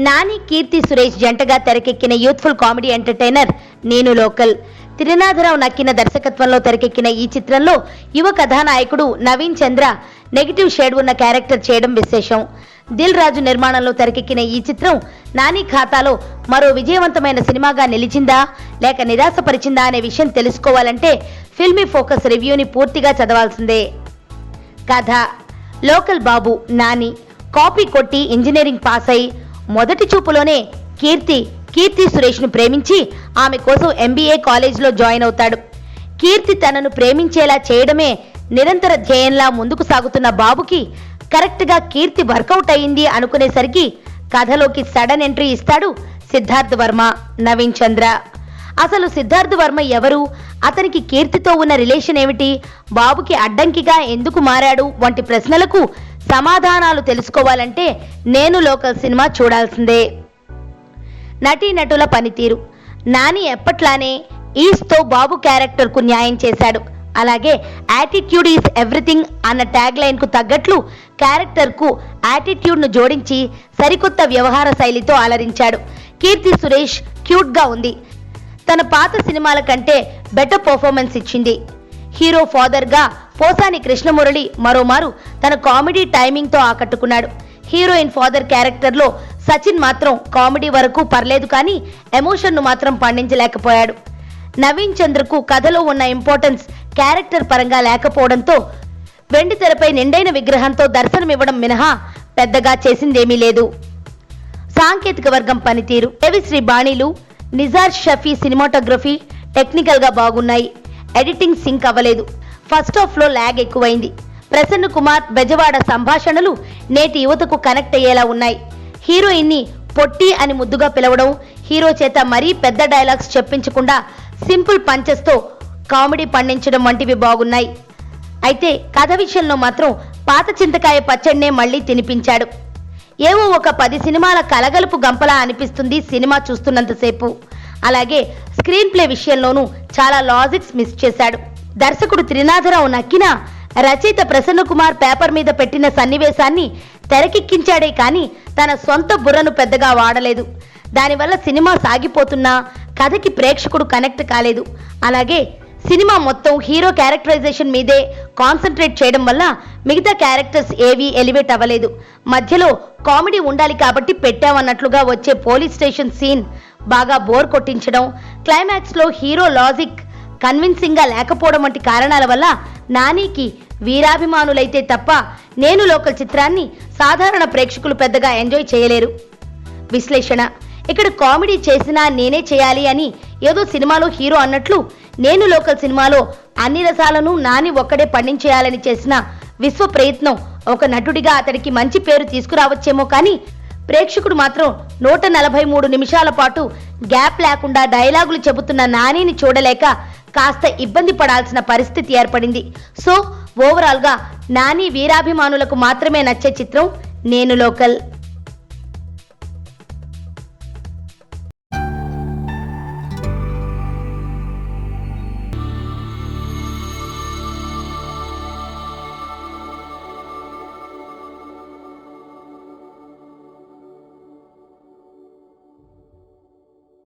నాని కీర్తి సురేష్ జంటగా తెరకెక్కిన youthful comedy entertainer నేను లోకల్. త్రినాథరావు నక్కిన దర్శకత్వంలో తెరకెక్కిన ఈ చిత్రంలో యువ కథానాయకుడు నవీన్ చంద్ర నెగిటివ్ షేడ్ ఉన్న క్యారెక్టర్ చేయడం విశేషం. దిల్ రాజు నిర్మాణంలో తెరకెక్కిన ఈ చిత్రం నాని ఖాతాలో మరో విజయవంతమైన సినిమాగా నిలిచిందా లేక నిరాశపరిచిందా అనే విషయం తెలుసుకోవాలంటే ఫిల్మీ ఫోకస్ రివ్యూని పూర్తిగా చదవాల్సిందే. కథ: లోకల్ బాబు నాని కాపీ కొట్టి ఇంజనీరింగ్ పాస్ అయి మొదటి చూపులోనే కీర్తి సురేష్ను ప్రేమించి ఆమె కోసం MBA కాలేజ్లో జాయిన్ అవుతాడు. కీర్తి తనను ప్రేమించేలా చేయడమే నిరంతర ధ్యేయంలా ముందుకు సాగుతున్న బాబుకి కరెక్ట్గా కీర్తి వర్కౌట్ అయింది అనుకునేసరికి కథలోకి సడన్ ఎంట్రీ ఇస్తాడు సిద్ధార్థ్ వర్మ, నవీన్ చంద్ర. అసలు సిద్ధార్థ్ వర్మ ఎవరు, అతనికి కీర్తితో ఉన్న రిలేషన్ ఏమిటి, బాబుకి అడ్డంకిగా ఎందుకు మారాడు వంటి ప్రశ్నలకు సమాధానాలు తెలుసుకోవాలంటే నేను లోకల్ సినిమా చూడాల్సిందే. నటీనటుల పనితీరు: నాని ఎప్పట్లానే ఈస్తో బాబు క్యారెక్టర్కు న్యాయం చేశాడు. అలాగే యాటిట్యూడ్ ఈజ్ ఎవ్రీథింగ్ అన్న ట్యాగ్ లైన్కు తగ్గట్లు క్యారెక్టర్కు యాటిట్యూడ్ను జోడించి సరికొత్త వ్యవహార శైలితో అలరించాడు. కీర్తి సురేష్ క్యూట్గా ఉంది. తన పాత సినిమాల కంటే బెటర్ పర్ఫార్మెన్స్ ఇచ్చింది. హీరో ఫాదర్గా పోసాని కృష్ణమురళి మరోమారు తన కామెడీ టైమింగ్తో ఆకట్టుకున్నాడు. హీరోయిన్ ఫాదర్ క్యారెక్టర్లో సచిన్ మాత్రం కామెడీ వరకు పర్లేదు కానీ ఎమోషన్ను మాత్రం పండించలేకపోయాడు. నవీన్ చంద్రకు కథలో ఉన్న ఇంపార్టెన్స్ క్యారెక్టర్ పరంగా లేకపోవడంతో వెండి తెరపై నిండైన విగ్రహంతో దర్శనమివ్వడం మినహా పెద్దగా చేసిందేమీ లేదు. సాంకేతిక వర్గం పనితీరు: దేవిశ్రీ బాణీలు, నిజార్ షఫీ సినిమాటోగ్రఫీ టెక్నికల్గా బాగున్నాయి. ఎడిటింగ్ సింక్ అవ్వలేదు. ఫస్ట్ హాఫ్లో ల్యాగ్ ఎక్కువైంది. ప్రసన్న కుమార్, బెజవాడ సంభాషణలు నేటి యువతకు కనెక్ట్ అయ్యేలా ఉన్నాయి. హీరోయిన్ని పొట్టి అని ముద్దుగా పిలవడం, హీరో చేత మరీ పెద్ద డైలాగ్స్ చెప్పించకుండా సింపుల్ పంచెస్తో కామెడీ పండించడం వంటివి బాగున్నాయి. అయితే కథ విషయంలో మాత్రం పాత చింతకాయ పచ్చడినే మళ్లీ తినిపించాడు. ఏవో ఒక 10 సినిమాల కలగలుపు గంపలా అనిపిస్తుంది సినిమా చూస్తున్నంతసేపు. అలాగే స్క్రీన్ ప్లే విషయంలోనూ చాలా లాజిక్స్ మిస్ చేశాడు. దర్శకుడు త్రినాథరావు నక్కిన రచయిత ప్రసన్న కుమార్ పేపర్ మీద పెట్టిన సన్నివేశాన్ని తెరకెక్కించాడే కానీ తన సొంత బుర్రను పెద్దగా వాడలేదు. దానివల్ల సినిమా సాగిపోతున్నా కథకి ప్రేక్షకుడు కనెక్ట్ కాలేదు. అలాగే సినిమా మొత్తం హీరో క్యారెక్టరైజేషన్ మీదే కాన్సన్ట్రేట్ చేయడం వల్ల మిగతా క్యారెక్టర్స్ ఏవీ ఎలివేట్ అవ్వలేదు. మధ్యలో కామెడీ ఉండాలి కాబట్టి పెట్టామన్నట్లుగా వచ్చే పోలీస్ స్టేషన్ సీన్ బాగా బోర్ కొట్టించడం, క్లైమాక్స్లో హీరో లాజిక్ కన్విన్సింగ్గా లేకపోవడం వంటి కారణాల వల్ల నానికి వీరాభిమానులైతే తప్ప నేను లోకల్ చిత్రాన్ని సాధారణ ప్రేక్షకులు పెద్దగా ఎంజాయ్ చేయలేరు. విశ్లేషణ: ఇక్కడ కామెడీ చేసినా నేనే చేయాలి అని ఏదో సినిమాలో హీరో అన్నట్లు నేను లోకల్ సినిమాలో అన్ని రసాలను నాని ఒక్కడే పండించేయాలని చేసిన విశ్వ ప్రయత్నం ఒక నటుడిగా అతడికి మంచి పేరు తీసుకురావచ్చేమో కానీ ప్రేక్షకుడు మాత్రం 143 నిమిషాల పాటు గ్యాప్ లేకుండా డైలాగులు చెబుతున్న నానిని చూడలేక కాస్త ఇబ్బంది పడాల్సిన పరిస్థితి ఏర్పడింది. సో ఓవరాల్గా నాని వీరాభిమానులకు మాత్రమే నచ్చే చిత్రం నేను లోకల్.